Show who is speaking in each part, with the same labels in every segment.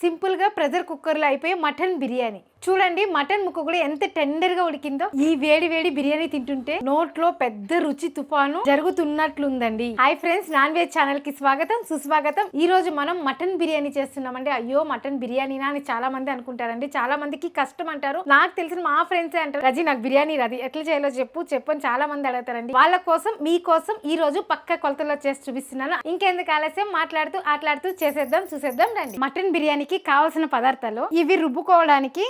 Speaker 1: Simple గా pressure cooker లో అయిపోయే మటన్ బిర్యానీ చూడండి. మటన్ ముక్క కూడా ఎంత టెండర్ గా ఉడికిందో. ఈ వేడి వేడి బిర్యానీ తింటుంటే నోట్లో పెద్ద రుచి తుఫాను జరుగుతున్నట్లుందండి. Hi friends, non veg channel కి స్వాగతం సుస్వాగతం. ఈ రోజు మనం మటన్ బిర్యానీ చేస్తున్నామండి. అయ్యో మటన్ బిర్యానీనా అని చాలా మంది అనుకుంటారండి. చాలా మందికి కష్టం అంటారు. నాకు తెలిసిన మా ఫ్రెండ్స్ అంటారు, రజీ నాకు బిర్యానీ రాదు, ఎట్లా చేయాలో చెప్పు అని చాలా మంది అడుగుతారండి. వాళ్ళ కోసం మీకోసం ఈ రోజు పక్క కొలతలో చేసి చూపిస్తున్నాను. ఇంకెందుకు ఆలస్యం, ఆట్లాడుతూ చూసేద్దాం రండి. మటన్ బిర్యానీకి కావాల్సిన పదార్థాలు ఇవి. రుబ్బుకోవడానికి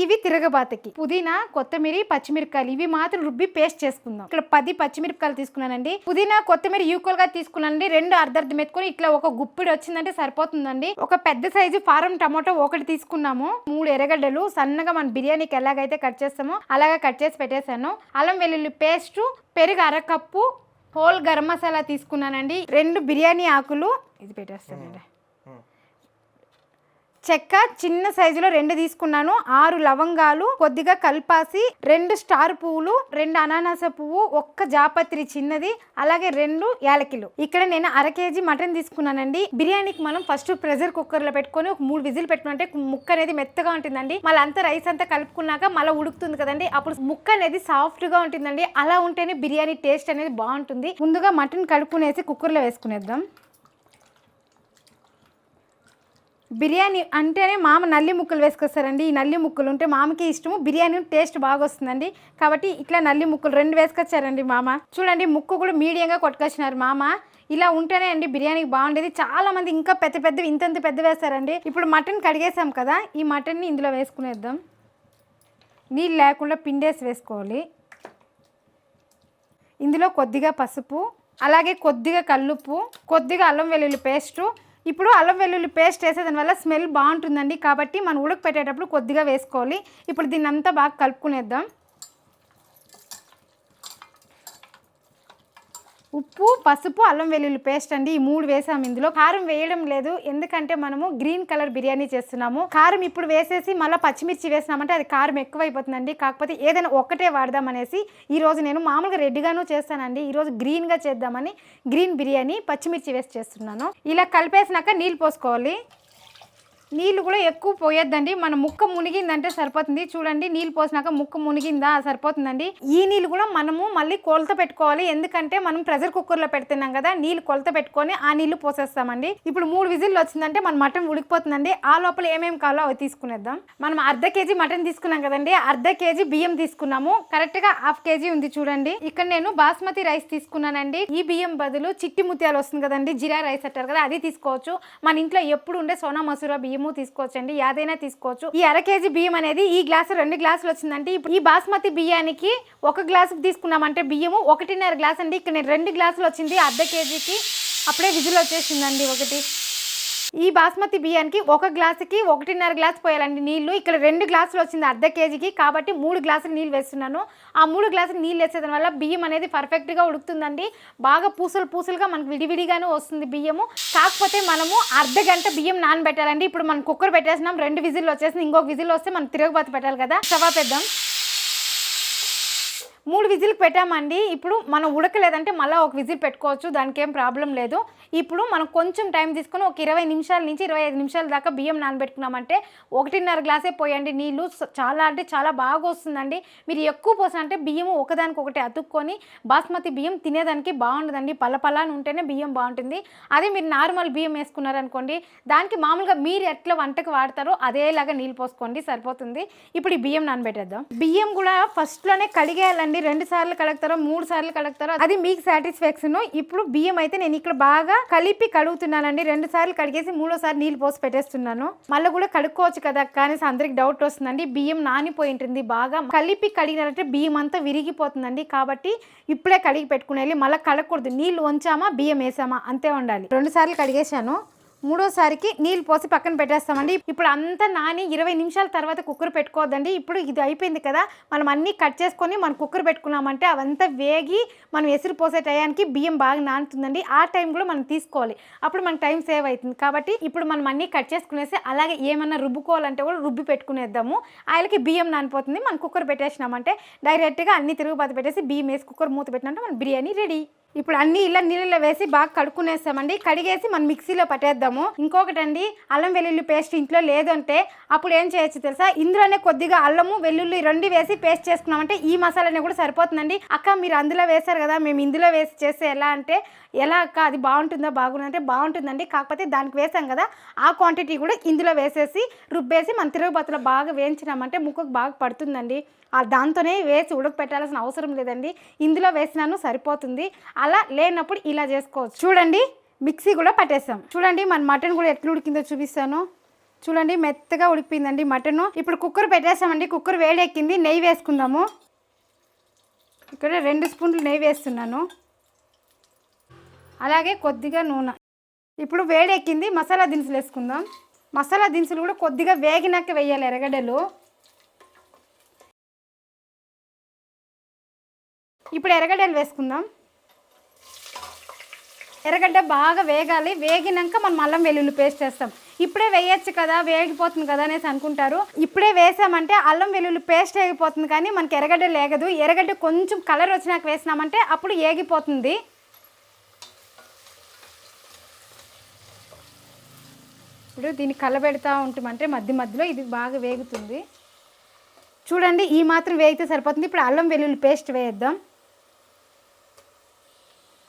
Speaker 1: ఇవి తిరగబాతకి పుదీనా, కొత్తిమీర, పచ్చిమిరపకాయలు ఇవి మాత్రం రుబ్బి పేస్ట్ చేసుకుందాం. ఇక్కడ 10 పచ్చిమిరపకాయలు తీసుకున్నానండి. పుదీనా, కొత్తిమీర ఈక్వల్ గా తీసుకున్నానండి. 2 అర్ధం ఎత్తుకొని ఇట్లా ఒక గుప్పిడి వచ్చిందంటే సరిపోతుందండి. ఒక పెద్ద సైజు ఫారం టమాటో 1 తీసుకున్నాము. 3 ఎర్రగడ్డలు సన్నగా మన బిర్యానీకి ఎలాగైతే కట్ చేస్తామో అలాగా కట్ చేసి పెట్టేశాను. అల్లం వెల్లుల్లి పేస్ట్, పెరుగు 1/2 కప్పు, హోల్ గరం మసాలా తీసుకున్నానండి. 2 బిర్యానీ ఆకులు, ఇది పెట్టేస్తానండి. చెక్క చిన్న సైజులో 2 తీసుకున్నాను. 6 లవంగాలు, కొద్దిగా కల్పాసి, 2 స్టార్ పువ్వులు, 2 అనానాస పువ్వు, 1 జాపత్రి చిన్నది, అలాగే 2 యాలకులు. ఇక్కడ నేను 1/2 కేజీ మటన్ తీసుకున్నానండి. బిర్యానీకి మనం ఫస్ట్ ప్రెషర్ కుక్కర్ లో పెట్టుకొని ఒక 3 విజిల్ పెట్టుకుంటే ముక్క అనేది మెత్తగా ఉంటుందండి. మళ్ళీ అంతా రైస్ అంతా కలుపుకున్నాక మళ్ళీ ఉడుకుతుంది కదండి, అప్పుడు ముక్క అనేది సాఫ్ట్ గా ఉంటుందండి. అలా ఉంటేనే బిర్యానీ టేస్ట్ అనేది బాగుంటుంది. ముందుగా మటన్ కడుక్కునేసి కుక్కర్ లో వేసుకునేద్దాం. బిర్యానీ అంటేనే మామ నల్లి ముక్కలు వేసుకొస్తారండి. ఈ నల్లి ముక్కలు ఉంటే మామకి ఇష్టము, బిర్యానీ టేస్ట్ బాగా వస్తుందండి. కాబట్టి ఇట్లా నల్లి ముక్కలు 2 వేసుకొచ్చారండి మామ. చూడండి ముక్క కూడా మీడియంగా కొట్టుకొచ్చినారు మామ. ఇలా ఉంటేనే అండి బిర్యానీకి బాగుండేది. చాలా మంది ఇంకా పెద్ద ఇంతంత పెద్ద వేస్తారండి. ఇప్పుడు మటన్ కడిగేసాం కదా, ఈ మటన్ని ఇందులో వేసుకునేద్దాం. నీళ్ళు లేకుండా పిండేసి వేసుకోవాలి. ఇందులో కొద్దిగా పసుపు, అలాగే కొద్దిగా కల్లుప్పు, కొద్దిగా అల్లం వెల్లుల్లి పేస్టు. ఇప్పుడు అల్లం వెల్లుల్లి పేస్ట్ వేసేదాని వల్ల స్మెల్ బాగుంటుందండి. కాబట్టి మనం ఉడకపెట్టేటప్పుడు కొద్దిగా వేసుకోవాలి. ఇప్పుడు దీన్ని అంతా బాగా కలుపుకునేద్దాం. ఉప్పు, పసుపు, అల్లం వెల్లుల్లి పేస్ట్ అండి, ఈ 3 వేసాము. ఇందులో కారం వేయడం లేదు, ఎందుకంటే మనము గ్రీన్ కలర్ బిర్యానీ చేస్తున్నాము. కారం ఇప్పుడు వేసేసి మళ్ళీ పచ్చిమిర్చి వేసినామంటే అది కారం ఎక్కువైపోతుందండి. కాకపోతే ఏదైనా ఒక్కటే వాడదాం అనేసి ఈరోజు నేను మామూలుగా రెడ్గాను చేస్తానండి. ఈరోజు గ్రీన్గా చేద్దామని గ్రీన్ బిర్యానీ పచ్చిమిర్చి వేసి చేస్తున్నాను. ఇలా కలిపేసినాక నీళ్ళు పోసుకోవాలి. నీళ్ళు కూడా ఎక్కువ పోయొద్దండి, మన ముక్క మునిగిందంటే సరిపోతుంది. చూడండి నీళ్ళు పోసినాక ముక్క మునిగిందా సరిపోతుందండి. ఈ నీళ్ళు కూడా మనము మళ్ళీ కొలత పెట్టుకోవాలి, ఎందుకంటే మనం ప్రెషర్ కుక్కర్లో పెడుతున్నాం కదా, నీళ్ళు కొలత పెట్టుకొని ఆ నీళ్లు పోసేస్తామండి. ఇప్పుడు 3 విజిల్లు వచ్చిందంటే మన మటన్ ఉడికిపోతుందండి. ఆ లోపల ఏమేమి కావాలో అవి తీసుకునేద్దాం. మనం 1/2 కేజీ మటన్ తీసుకున్నాం కదండి, 1/2 కేజీ బియ్యం తీసుకున్నాము. కరెక్ట్గా 1/2 కేజీ ఉంది చూడండి. ఇక్కడ నేను బాస్మతి రైస్ తీసుకున్నానండి. ఈ బియ్యం బదులు చిట్టి ముత్యాలు వస్తుంది కదండి, జీరా రైస్ అంటారు కదా, అది తీసుకోవచ్చు. మన ఇంట్లో ఎప్పుడు ఉండే సోనా మసూరా బియ్యం తీసుకోవచ్చండి, ఏదైనా తీసుకోవచ్చు. ఈ 1/2 కేజీ బియ్యం అనేది ఈ గ్లాసు 2 గ్లాసులు వచ్చిందండి. ఈ బాస్మతి బియ్యానికి 1 గ్లాసు తీసుకున్నామంటే బియ్యము 1.5 గ్లాస్ అండి. ఇక్కడ నేను 2 గ్లాసులు వచ్చింది 1/2 కేజీకి. అప్పుడే విజిల్ వచ్చేసిందండి ఒకటి. ఈ బాస్మతి బియ్యానికి 1 గ్లాసుకి 1.5 గ్లాస్ పోయాలండి నీళ్లు. ఇక్కడ 2 గ్లాసులు వచ్చింది 1/2 కేజీకి, కాబట్టి 3 గ్లాసులు నీళ్ళు వేస్తున్నాను. ఆ 3 గ్లాసులు నీళ్ళు వేసేదాని వల్ల బియ్యం అనేది పర్ఫెక్ట్గా ఉడుకుతుందండి. బాగా పూసలుగా మనకు విడివిడిగానే వస్తుంది బియ్యము. కాకపోతే మనము 1/2 గంట బియ్యం నానబెట్టాలండి. ఇప్పుడు మనం కుక్కర్ పెట్టేసినాం, 2 విజిల్లు వచ్చేసింది. ఇంకొక విజిల్ వస్తే మనం తిరగబాత పెట్టాలి కదా, స్టవ్ ఆపేద్దాం. 3 విజిల్కి పెట్టామండి. ఇప్పుడు మనం ఉడకలేదంటే మళ్ళీ 1 విజిల్ పెట్టుకోవచ్చు, దానికి ఏం ప్రాబ్లం లేదు. ఇప్పుడు మనం కొంచెం టైం తీసుకొని ఒక 20 నిమిషాల నుంచి 25 నిమిషాల దాకా బియ్యం నానబెట్టుకున్నామంటే 1.5 గ్లాసే పోయండి నీళ్ళు. చాలా అంటే చాలా బాగా వస్తుందండి. మీరు ఎక్కువ పోసానంటే బియ్యం ఒకదానికొకటి అతుక్కొని బాస్మతి బియ్యం తినేదానికి బాగుంటుందండి. పలపలాని ఉంటేనే బియ్యం బాగుంటుంది. అదే మీరు నార్మల్ బియ్యం వేసుకున్నారనుకోండి, దానికి మామూలుగా మీరు ఎట్లా వంటకు వాడతారో అదేలాగా నీళ్ళు పోసుకోండి, సరిపోతుంది. ఇప్పుడు ఈ బియ్యం నానబెట్టేద్దాం. బియ్యం కూడా ఫస్ట్లోనే కడిగేయాలండి. 2 సార్లు కడుగుతారో 3 సార్లు కడుగుతారో అది మీకు సాటిస్ఫాక్షన్. ఇప్పుడు బియ్యం అయితే నేను ఇక్కడ బాగా కలిపి కడుగుతున్నానండి. 2 సార్లు కడిగేసి 3వ సారి నీళ్ళు పోసి పెట్టేస్తున్నాను. మళ్ళీ కూడా కడుక్కోవచ్చు కదా కానీ అందరికి డౌట్ వస్తుందండి. బియ్యం నానిపోయి ఉంటుంది. బాగా కలిపి కడిగినారంటే బియ్యం అంతా విరిగిపోతుందండి. కాబట్టి ఇప్పుడే కడిగి పెట్టుకునేది, మళ్ళీ కడగకూడదు. నీళ్ళు వంచామా బియ్యం వేసామా అంతే ఉండాలి. 2 సార్లు కడిగేసాను. 3వసారికి నీళ్ళు పోసి పక్కన పెట్టేస్తామండి. ఇప్పుడు అంతా నాని 20 నిమిషాల తర్వాత కుక్కర్ పెట్టుకోవద్దండి. ఇప్పుడు ఇది అయిపోయింది కదా, మనం అన్నీ కట్ చేసుకొని మనం కుక్కర్ పెట్టుకున్నామంటే అవంతా వేగి మనం ఎసురు పోసే టయానికి బియ్యం బాగా నానుతుందండి. ఆ టైం కూడా మనం తీసుకోవాలి, అప్పుడు మనకు టైం సేవ్ అవుతుంది. కాబట్టి ఇప్పుడు మనం అన్నీ కట్ చేసుకునేసి అలాగే ఏమన్నా రుబ్బుకోవాలంటే కూడా రుబ్బి పెట్టుకునేద్దాము. ఆయనకి బియ్యం నానిపోతుంది. మనం కుక్కర్ పెట్టేసినామంటే డైరెక్ట్గా అన్ని తిరుగుబాటు పెట్టేసి బియ్యం వేసి కుక్కర్ మూత పెట్టినంటే మన బిర్యానీ రెడీ. ఇప్పుడు అన్ని ఇలా నీళ్ళలో వేసి బాగా కడుక్కునేస్తామండి. కడిగేసి మనం మిక్సీలో పట్టేద్దాము. ఇంకొకటండి, అల్లం వెల్లుల్లి పేస్ట్ ఇంట్లో లేదు అంటే అప్పుడు ఏం చేయొచ్చు తెలుసా, ఇందులోనే కొద్దిగా అల్లము వెల్లుల్లి రెండు వేసి పేస్ట్ చేసుకున్నామంటే ఈ మసాలానే కూడా సరిపోతుందండి. అక్క మీరు అందులో వేశారు కదా, మేము ఇందులో వేసి చేస్తే ఎలా అంటే, ఎలా అక్క అది బాగుంటుందా బాగుందంటే బాగుంటుందండి, కాకపోతే దానికి వేసాం కదా ఆ క్వాంటిటీ కూడా ఇందులో వేసేసి రుబ్బేసి మన తిరుగుబాతులో బాగా వేయించినామంటే ముక్కకు బాగా పడుతుందండి. దాంతోనే వేసి ఉడకపెట్టాల్సిన అవసరం లేదండి, ఇందులో వేసినాను సరిపోతుంది. అలా లేనప్పుడు ఇలా చేసుకోవచ్చు. చూడండి మిక్సీ కూడా పట్టేస్తాం. చూడండి మన మటన్ కూడా ఎట్లా ఉడికిందో చూపిస్తాను. చూడండి మెత్తగా ఉడికిపోయిందండి మటను. ఇప్పుడు కుక్కర్ పెట్టేస్తామండి. కుక్కర్ వేడెక్కింది. నెయ్యి వేసుకుందాము. ఇక్కడ 2 స్పూన్లు నెయ్యి వేస్తున్నాను, అలాగే కొద్దిగా నూనె. ఇప్పుడు వేడెక్కింది. మసాలా దినుసులు వేసుకుందాం. మసాలా దినుసులు కూడా కొద్దిగా వేగినాక వేయాలి. ఎర్రగడ్డలు ఇప్పుడు ఎర్రగడ్డలు వేసుకుందాం. ఎర్రగడ్డ బాగా వేగాలి. వేగినాక మనం అల్లం వెల్లుల్లి పేస్ట్ వేస్తాం. ఇప్పుడే వేయచ్చు కదా, వేగిపోతుంది కదా అనేసి అనుకుంటారు. ఇప్పుడే వేసామంటే అల్లం వెల్లుల్లి పేస్ట్ వేగిపోతుంది, కానీ మనకి ఎర్రగడ్డ లేగదు. ఎర్రగడ్డ కొంచెం కలర్ వచ్చినాక వేసినామంటే అప్పుడు వేగిపోతుంది. ఇప్పుడు దీన్ని కలబెడతా ఉంటామంటే మధ్య మధ్యలో ఇది బాగా వేగుతుంది. చూడండి ఈ మాత్రం వేగితే సరిపోతుంది. ఇప్పుడు అల్లం వెల్లుల్లి పేస్ట్ వేద్దాం.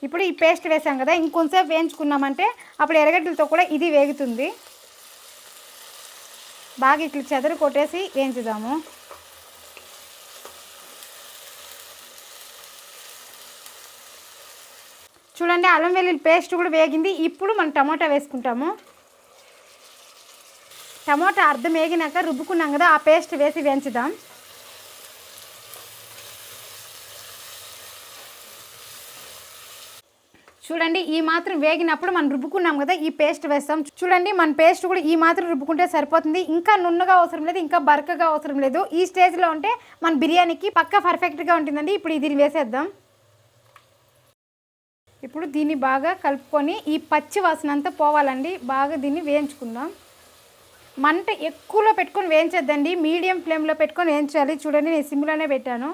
Speaker 1: ఇప్పుడు ఈ పేస్ట్ వేసాం కదా, ఇంకొంచెంసేపు వేయించుకున్నామంటే అప్పుడు ఎర్రగడ్డలతో కూడా ఇది వేగుతుంది. బాగా ఇట్లా చెదరు కొట్టేసి వేయించుదాము. చూడండి అల్లం వెల్లుల్లి పేస్ట్ కూడా వేగింది. ఇప్పుడు మనం టమాటా వేసుకుంటాము. టమాటా అర్ధం వేగినాక రుబ్బుకున్నాం కదా ఆ పేస్ట్ వేసి వేయించుదాం. చూడండి ఈ మాత్రం వేగినప్పుడు మనం రుబ్బుకున్నాం కదా ఈ పేస్ట్ వేస్తాం. చూడండి మన పేస్ట్ కూడా ఈ మాత్రం రుబ్బుకుంటే సరిపోతుంది. ఇంకా నున్నగా అవసరం లేదు, ఇంకా బరకగా అవసరం లేదు. ఈ స్టేజ్లో ఉంటే మన బిర్యానీకి పక్కా పర్ఫెక్ట్గా ఉంటుందండి. ఇప్పుడు ఇది వేసేద్దాం. ఇప్పుడు దీన్ని బాగా కలుపుకొని ఈ పచ్చి వాసన అంతా పోవాలండి. బాగా దీన్ని వేయించుకుందాం. మంట ఎక్కువలో పెట్టుకొని వేయించద్దండి, మీడియం ఫ్లేమ్లో పెట్టుకొని వేయించాలి. చూడండి నేను సిమ్లోనే పెట్టాను.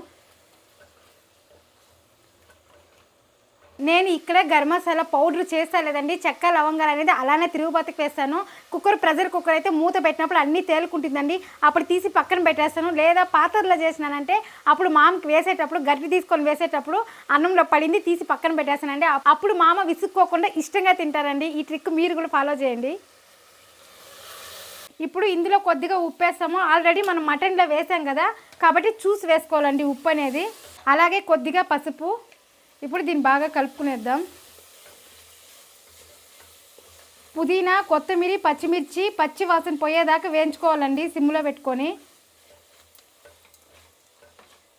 Speaker 1: నేను ఇక్కడ గరం మసాలా పౌడర్ చేస్తా లేదండి, చెక్క లవంగాలు అనేది అలానే తిరుగుబాతుకు వేస్తాను. ప్రెషర్ కుక్కర్ అయితే మూత పెట్టినప్పుడు అన్నీ తేలుకుంటుందండి, అప్పుడు తీసి పక్కన పెట్టేస్తాను. లేదా పాత్రలో చేసినానంటే అప్పుడు మామకి వేసేటప్పుడు గట్టి తీసుకొని వేసేటప్పుడు అన్నంలో పడింది తీసి పక్కన పెట్టేస్తానండి. అప్పుడు మామ విసుక్కోకుండా ఇష్టంగా తింటారండి. ఈ ట్రిక్ మీరు కూడా ఫాలో చేయండి. ఇప్పుడు ఇందులో కొద్దిగా ఉప్పు వేస్తాము. ఆల్రెడీ మనం మటన్లో వేసాం కదా కాబట్టి చూసి వేసుకోవాలండి ఉప్పు అనేది. అలాగే కొద్దిగా పసుపు. ఇప్పుడు దీన్ని బాగా కలుపుకునేద్దాం. పుదీనా, కొత్తిమీర, పచ్చిమిర్చి పచ్చి వాసన పోయేదాకా వేయించుకోవాలండి సిమ్లో పెట్టుకొని.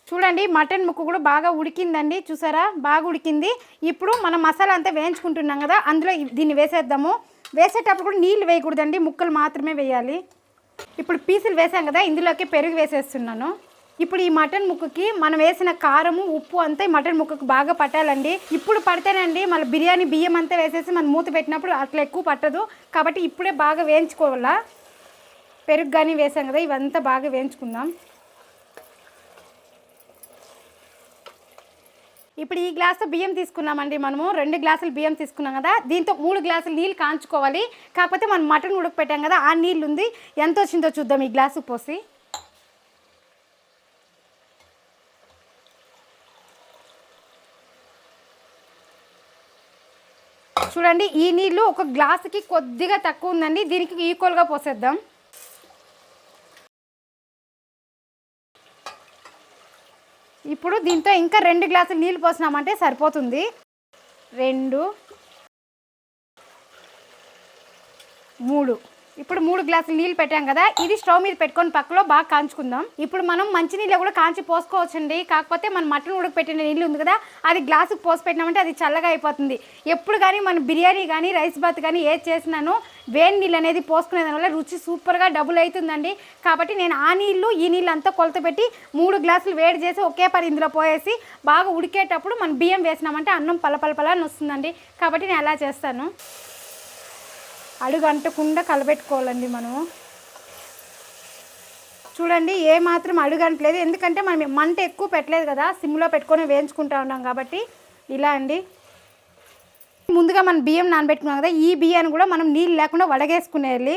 Speaker 1: చూడండి మటన్ ముక్క కూడా బాగా ఉడికిందండి, చూసారా బాగా ఉడికింది. ఇప్పుడు మనం మసాలా అంతా వేయించుకుంటున్నాం కదా అందులో దీన్ని వేసేద్దాము. వేసేటప్పుడు కూడా నీళ్ళు వేయకూడదండి, ముక్కలు మాత్రమే వేయాలి. ఇప్పుడు పీసులు వేసాం కదా ఇందులోకి పెరుగు వేసేస్తున్నాను. ఇప్పుడు ఈ మటన్ ముక్కకి మనం వేసిన కారము ఉప్పు అంతా ఈ మటన్ ముక్కకు బాగా పట్టాలండి. ఇప్పుడు పడితేనండి మళ్ళీ బిర్యానీ బియ్యం అంతా వేసేసి మనం మూత పెట్టినప్పుడు అట్లా ఎక్కువ పట్టదు, కాబట్టి ఇప్పుడే బాగా వేయించుకోవాలా. పెరుగు కానీ వేసాం కదా ఇవంతా బాగా వేయించుకుందాం. ఇప్పుడు ఈ గ్లాసు బియ్యం తీసుకున్నామండి, మనము 2 గ్లాసులు బియ్యం తీసుకున్నాం కదా, దీంతో 3 గ్లాసులు నీళ్ళు కాంచుకోవాలి. కాకపోతే మనం మటన్ ఉడకపెట్టాం కదా ఆ నీళ్ళు ఉంది, ఎంత వచ్చిందో చూద్దాం ఈ గ్లాసు పోసి. చూడండి ఈ నీళ్ళు ఒక గ్లాసుకి కొద్దిగా తక్కువ ఉందండి, దీనికి ఈక్వల్గా పోసేద్దాం. ఇప్పుడు దీంతో ఇంకా 2 గ్లాసులు నీళ్ళు పోసినామంటే సరిపోతుంది. 2, 3. ఇప్పుడు 3 గ్లాసులు నీళ్ళు పెట్టాం కదా, ఇది స్టవ్ మీద పెట్టుకొని పక్కలో బాగా కాంచుకుందాం. ఇప్పుడు మనం మంచినీళ్ళు కూడా కాంచి పోసుకోవచ్చండి, కాకపోతే మన మటన్ ఉడకపెట్టిన నీళ్ళు ఉంది కదా అది గ్లాసుకు పోసి పెట్టినామంటే అది చల్లగా అయిపోతుంది. ఎప్పుడు కానీ మనం బిర్యానీ కానీ రైస్ బాత్ కానీ ఏది చేసినాను వేడి నీళ్ళు అనేది పోసుకునే దానివల్ల రుచి సూపర్గా డబుల్ అవుతుందండి. కాబట్టి నేను ఆ నీళ్ళు ఈ నీళ్ళు అంతా కొలత పెట్టి 3 గ్లాసులు వేడి చేసి ఒకే పరి ఇందులో పోయేసి బాగా ఉడికేటప్పుడు మనం బియ్యం వేసినామంటే అన్నం పలపలపలని వస్తుందండి. కాబట్టి నేను అలా చేస్తాను. అడుగు అంటకుండా కలబెట్టుకోవాలండి మనము. చూడండి ఏ మాత్రం అడుగు అంటలేదు, ఎందుకంటే మనం మంట ఎక్కువ పెట్టలేదు కదా, సిమ్లో పెట్టుకొని వేయించుకుంటా ఉన్నాం కాబట్టి. ఇలా అండి ముందుగా మనం బియ్యం నానబెట్టుకున్నాం కదా, ఈ బియ్యాన్ని కూడా మనం నీళ్ళు లేకుండా వడగేసుకునేయాలి.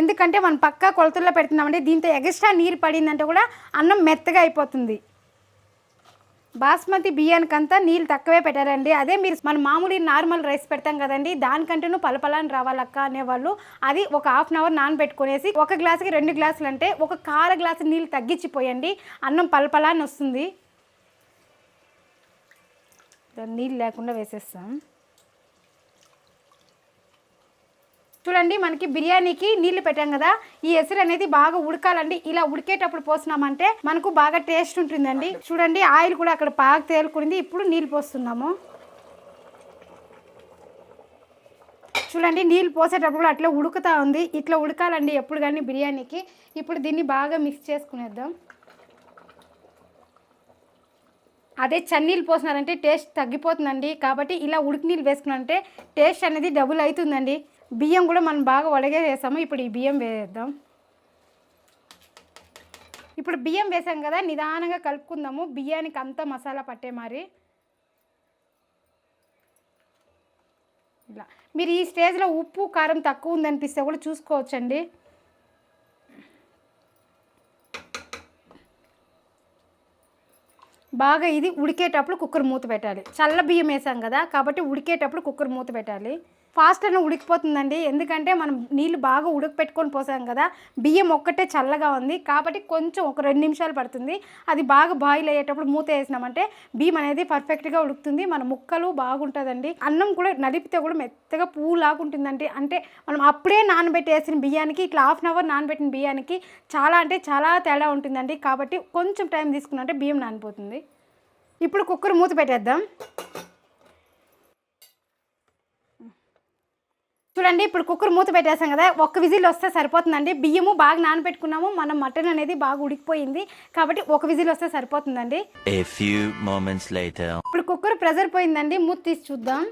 Speaker 1: ఎందుకంటే మనం పక్కా కొలతల్లో పెడుతున్నామంటే దీంతో ఎక్స్ట్రా నీరు పడిందంటే కూడా అన్నం మెత్తగా అయిపోతుంది. బాస్మతి బియ్యానికంతా నీళ్ళు తక్కువే పెట్టారండి. అదే మీరు మనం మామూలు నార్మల్ రైస్ పెడతాం కదండి, దానికంటేనూ పలపలాని రావాలక్క అనేవాళ్ళు అది ఒక హాఫ్ అన్ అవర్ నానబెట్టుకునేసి 1 గ్లాసుకి 2 గ్లాసులు అంటే 1 గ్లాసు నీళ్ళు తగ్గించిపోయండి, అన్నం పలపలాని వస్తుంది. నీళ్ళు లేకుండా వేసేస్తాం. చూడండి మనకి బిర్యానీకి నీళ్లు పెట్టాం కదా, ఈ ఎసరు అనేది బాగా ఉడకాలండి. ఇలా ఉడికేటప్పుడు పోసినామంటే మనకు బాగా టేస్ట్ ఉంటుందండి. చూడండి ఆయిల్ కూడా అక్కడ బాగా తేలుకుంది. ఇప్పుడు నీళ్ళు పోస్తున్నాము. చూడండి నీళ్ళు పోసేటప్పుడు కూడా అట్లా ఉడుకుతా ఉంది. ఇట్లా ఉడకాలండి ఎప్పుడు కానీ బిర్యానీకి. ఇప్పుడు దీన్ని బాగా మిక్స్ చేసుకునేద్దాం. అదే చన్నీళ్ళు పోసినారంటే టేస్ట్ తగ్గిపోతుందండి. కాబట్టి ఇలా ఉడికి నీళ్ళు వేసుకున్నారంటే టేస్ట్ అనేది డబుల్ అవుతుందండి. బియ్యం కూడా మనం బాగా వడగేసాము. ఇప్పుడు ఈ బియ్యం వేద్దాం. ఇప్పుడు బియ్యం వేసాం కదా, నిదానంగా కలుపుకుందాము బియ్యానికి అంతా మసాలా పట్టే మరి. ఇలా మీరు ఈ స్టేజ్లో ఉప్పు కారం తక్కువ ఉందనిపిస్తే కూడా చూసుకోవచ్చండి. బాగా ఇది ఉడికేటప్పుడు కుక్కర్ మూత పెట్టాలి. చల్ల బియ్యం వేసాం కదా కాబట్టి ఉడికేటప్పుడు కుక్కర్ మూత పెట్టాలి. ఫాస్ట్ అని ఉడికిపోతుందండి. ఎందుకంటే మనం నీళ్ళు బాగా ఉడకపెట్టుకొని పోసాం కదా, బియ్యం ఒక్కటే చల్లగా ఉంది కాబట్టి కొంచెం ఒక 2 నిమిషాలు పడుతుంది. అది బాగా బాయిల్ అయ్యేటప్పుడు మూత వేసినామంటే బియ్యం అనేది పర్ఫెక్ట్గా ఉడుకుతుంది. మన ముక్కలు బాగుంటుందండి. అన్నం కూడా నలిపితే కూడా మెత్తగా పువ్వు లాగుంటుందండి. అంటే మనం అప్పుడే నానబెట్టేసిన బియ్యానికి ఇట్లా హాఫ్ అన్ అవర్ నానబెట్టిన బియ్యానికి చాలా అంటే చాలా తేడా ఉంటుందండి. కాబట్టి కొంచెం టైం తీసుకున్నంటే బియ్యం నానిపోతుంది. ఇప్పుడు కుక్కర్ మూత పెట్టేద్దాం. చూడండి ఇప్పుడు కుక్కర్ మూత పెట్టేసాం కదా, 1 విజిల్ వస్తే సరిపోతుందండి. బియ్యము బాగా నానబెట్టుకున్నాము, మనం మటన్ అనేది బాగా ఉడికిపోయింది కాబట్టి 1 విజిల్ వస్తే సరిపోతుందండి. ఇప్పుడు కుక్కర్ ప్రెజర్ పోయిందండి, మూత తీసి చూద్దాం.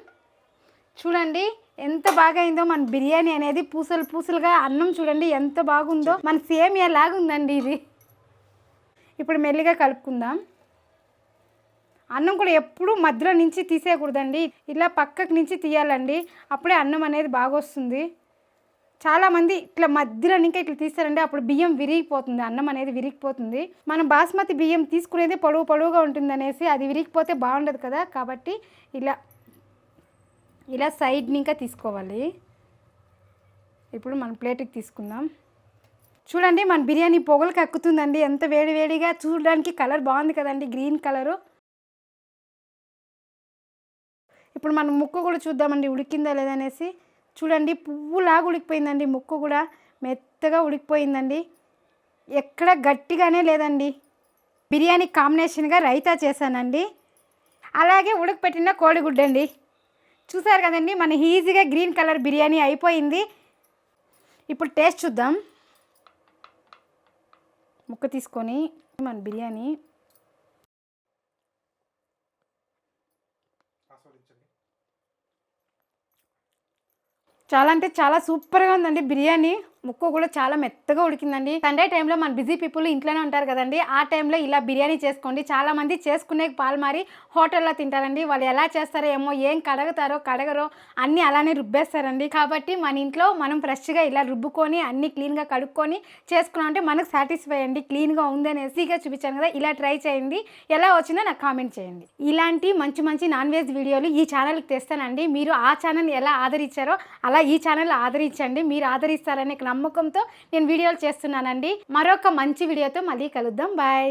Speaker 1: చూడండి ఎంత బాగా అయిందో మన బిర్యానీ అనేది. పూసలు పూసలుగా అన్నం చూడండి ఎంత బాగుందో, మన సేమియా లాగా ఉందండి ఇది. ఇప్పుడు మెల్లిగా కలుపుకుందాం. అన్నం కూడా ఎప్పుడు మధ్యలో నుంచి తీసేయకూడదండి, ఇలా పక్కకు నుంచి తీయాలండి. అప్పుడే అన్నం అనేది బాగా వస్తుంది. చాలామంది ఇట్లా మధ్యలో ఇంకా ఇట్లా తీస్తారండి, అప్పుడు బియ్యం విరిగిపోతుంది, అన్నం అనేది విరిగిపోతుంది. మనం బాస్మతి బియ్యం తీసుకునేది పొడవుగా ఉంటుంది అనేసి అది విరిగిపోతే బాగుండదు కదా, కాబట్టి ఇలా సైడ్ని ఇంకా తీసుకోవాలి. ఇప్పుడు మనం ప్లేట్కి తీసుకుందాం. చూడండి మన బిర్యానీ పొగలు కక్కుతుందండి, ఎంత వేడివేడిగా. చూడడానికి కలర్ బాగుంది కదండి, గ్రీన్ కలరు. ఇప్పుడు మనం ముక్క కూడా చూద్దామండి ఉడికిందా లేదనేసి. చూడండి పువ్వులాగా ఉడికిపోయిందండి, ముక్క కూడా మెత్తగా ఉడికిపోయిందండి, ఎక్కడ గట్టిగానే లేదండి. బిర్యానీ కాంబినేషన్గా రైతా చేశానండి, అలాగే ఉడకపెట్టిన కోడిగుడ్డండి. చూసారు కదండి మన ఈజీగా గ్రీన్ కలర్ బిర్యానీ అయిపోయింది. ఇప్పుడు టేస్ట్ చూద్దాం. ముక్క తీసుకొని మన బిర్యానీ చాలా అంటే చాలా సూపర్గా ఉందండి బిర్యానీ. ముక్క కూడా చాలా మెత్తగా ఉడికిందండి. సండే టైంలో మన బిజీ పీపుల్ ఇంట్లోనే ఉంటారు కదండి, ఆ టైంలో ఇలా బిర్యానీ చేసుకోండి. చాలామంది చేసుకునే పాల్మారి హోటల్లో తింటారండి. వాళ్ళు ఎలా చేస్తారో ఏమో, ఏం కడగరో అన్నీ అలానే రుబ్బేస్తారండి. కాబట్టి మన ఇంట్లో మనం ఫ్రెష్గా ఇలా రుబ్బుకొని అన్నీ క్లీన్గా కడుక్కొని చేసుకున్నామంటే మనకు సాటిస్ఫై అండి. క్లీన్గా ఉందనేసిగా చూపించాను కదా, ఇలా ట్రై చేయండి. ఎలా వచ్చిందో నాకు కామెంట్ చేయండి. ఇలాంటి మంచి నాన్ వెజ్ వీడియోలు ఈ ఛానల్కి తెస్తానండి. మీరు ఆ ఛానల్ని ఎలా ఆదరించారో అలా ఈ ఛానల్ ఆదరించండి. మీరు ఆదరిస్తారనే నమ్మకంతో నేను వీడియోలు చేస్తున్నానండి. మరొక మంచి వీడియోతో మళ్ళీ కలుద్దాం. బాయ్.